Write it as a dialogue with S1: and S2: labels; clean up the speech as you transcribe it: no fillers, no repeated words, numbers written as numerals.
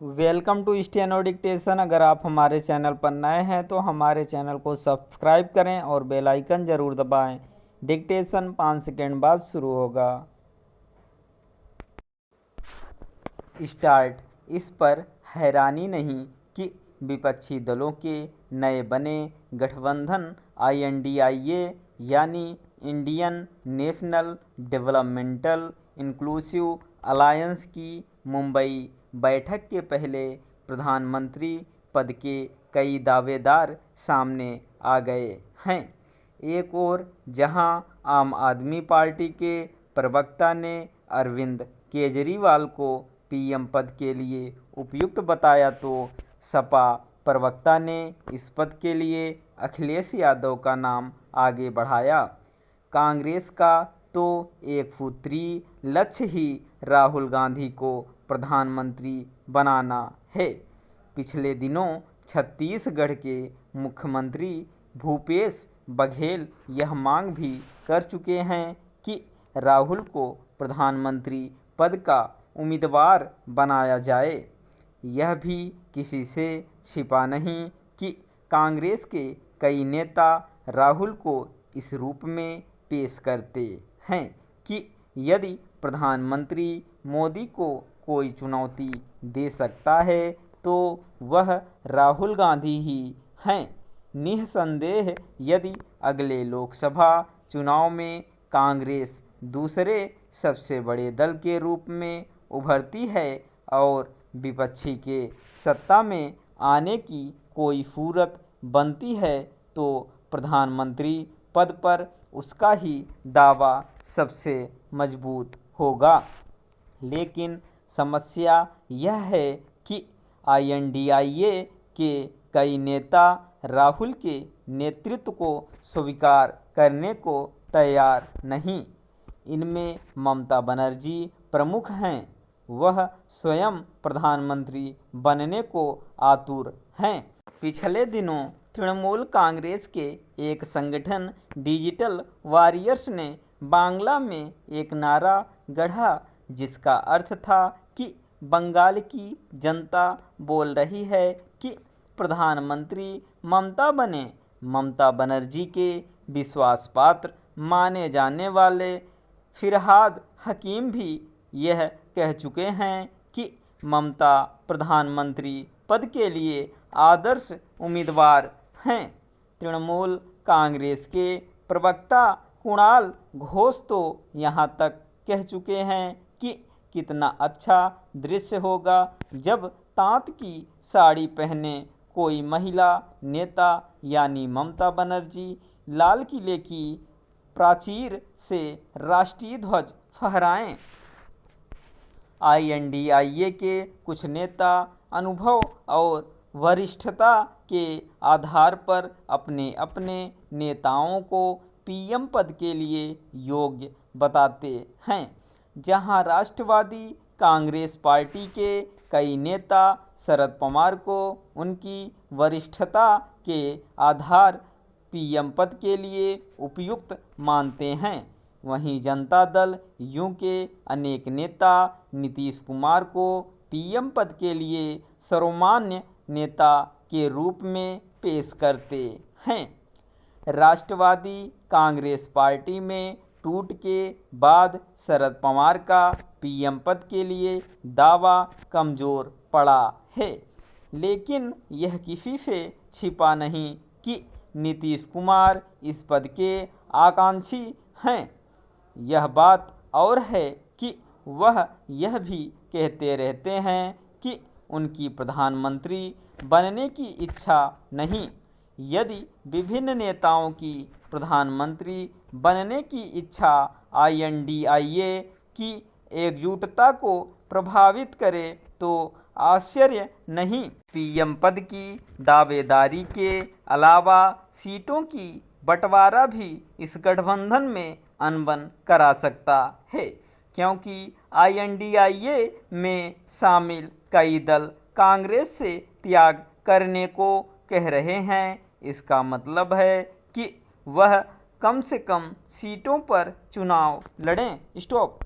S1: Welcome to steno dictation. अगर आप हमारे चैनल पर नए हैं तो हमारे चैनल को सब्सक्राइब करें और बेल आइकन ज़रूर दबाएं। डिक्टेशन 5 सेकेंड बाद शुरू होगा। स्टार्ट। इस पर हैरानी नहीं कि विपक्षी दलों के नए बने गठबंधन INDIA यानी Indian national developmental inclusive alliance की मुंबई बैठक के पहले प्रधानमंत्री पद के कई दावेदार सामने आ गए हैं। एक और जहां आम आदमी पार्टी के प्रवक्ता ने अरविंद केजरीवाल को PM पद के लिए उपयुक्त बताया, तो सपा प्रवक्ता ने इस पद के लिए अखिलेश यादव का नाम आगे बढ़ाया। कांग्रेस का तो एक सूत्री लक्ष्य ही राहुल गांधी को प्रधानमंत्री बनाना है। पिछले दिनों छत्तीसगढ़ के मुख्यमंत्री भूपेश बघेल यह मांग भी कर चुके हैं कि राहुल को प्रधानमंत्री पद का उम्मीदवार बनाया जाए। यह भी किसी से छिपा नहीं कि कांग्रेस के कई नेता राहुल को इस रूप में पेश करते हैं कि यदि प्रधानमंत्री मोदी को कोई चुनौती दे सकता है तो वह राहुल गांधी ही हैं। निस्संदेह यदि अगले लोकसभा चुनाव में कांग्रेस दूसरे सबसे बड़े दल के रूप में उभरती है और विपक्षी के सत्ता में आने की कोई सूरत बनती है, तो प्रधानमंत्री पद पर उसका ही दावा सबसे मजबूत होगा। लेकिन समस्या यह है कि INDIA के कई नेता राहुल के नेतृत्व को स्वीकार करने को तैयार नहीं। इनमें ममता बनर्जी प्रमुख हैं। वह स्वयं प्रधानमंत्री बनने को आतुर हैं। पिछले दिनों तृणमूल कांग्रेस के एक संगठन डिजिटल वॉरियर्स ने बांग्ला में एक नारा गढ़ा जिसका अर्थ था कि बंगाल की जनता बोल रही है कि प्रधानमंत्री ममता बने। ममता बनर्जी के विश्वास पात्र माने जाने वाले फिरहाद हकीम भी यह कह चुके हैं कि ममता प्रधानमंत्री पद के लिए आदर्श उम्मीदवार हैं। तृणमूल कांग्रेस के प्रवक्ता कुणाल घोष तो यहाँ तक कह चुके हैं कि कितना अच्छा दृश्य होगा जब तांत की साड़ी पहने कोई महिला नेता यानी ममता बनर्जी लाल किले की प्राचीर से राष्ट्रीय ध्वज फहराएं। INDIA के कुछ नेता अनुभव और वरिष्ठता के आधार पर अपने अपने नेताओं को PM पद के लिए योग्य बताते हैं, जहां राष्ट्रवादी कांग्रेस पार्टी के कई नेता शरद पवार को उनकी वरिष्ठता के आधार PM पद के लिए उपयुक्त मानते हैं। वहीं जनता दल यू के अनेक नेता नीतीश कुमार को PM पद के लिए सर्वमान्य नेता के रूप में पेश करते हैं। राष्ट्रवादी कांग्रेस पार्टी में टूट के बाद शरद पवार का PM पद के लिए दावा कमज़ोर पड़ा है। लेकिन यह किसी से छिपा नहीं कि नीतीश कुमार इस पद के आकांक्षी हैं। यह बात और है कि वह यह भी कहते रहते हैं कि उनकी प्रधानमंत्री बनने की इच्छा नहीं। यदि विभिन्न नेताओं की प्रधानमंत्री बनने की इच्छा INDIA की एकजुटता को प्रभावित करे तो आश्चर्य नहीं। PM पद की दावेदारी के अलावा सीटों की बंटवारा भी इस गठबंधन में अनबन करा सकता है, क्योंकि INDIA में शामिल कई दल कांग्रेस से त्याग करने को कह रहे हैं। इसका मतलब है कि वह कम से कम सीटों पर चुनाव लड़ें। स्टॉप।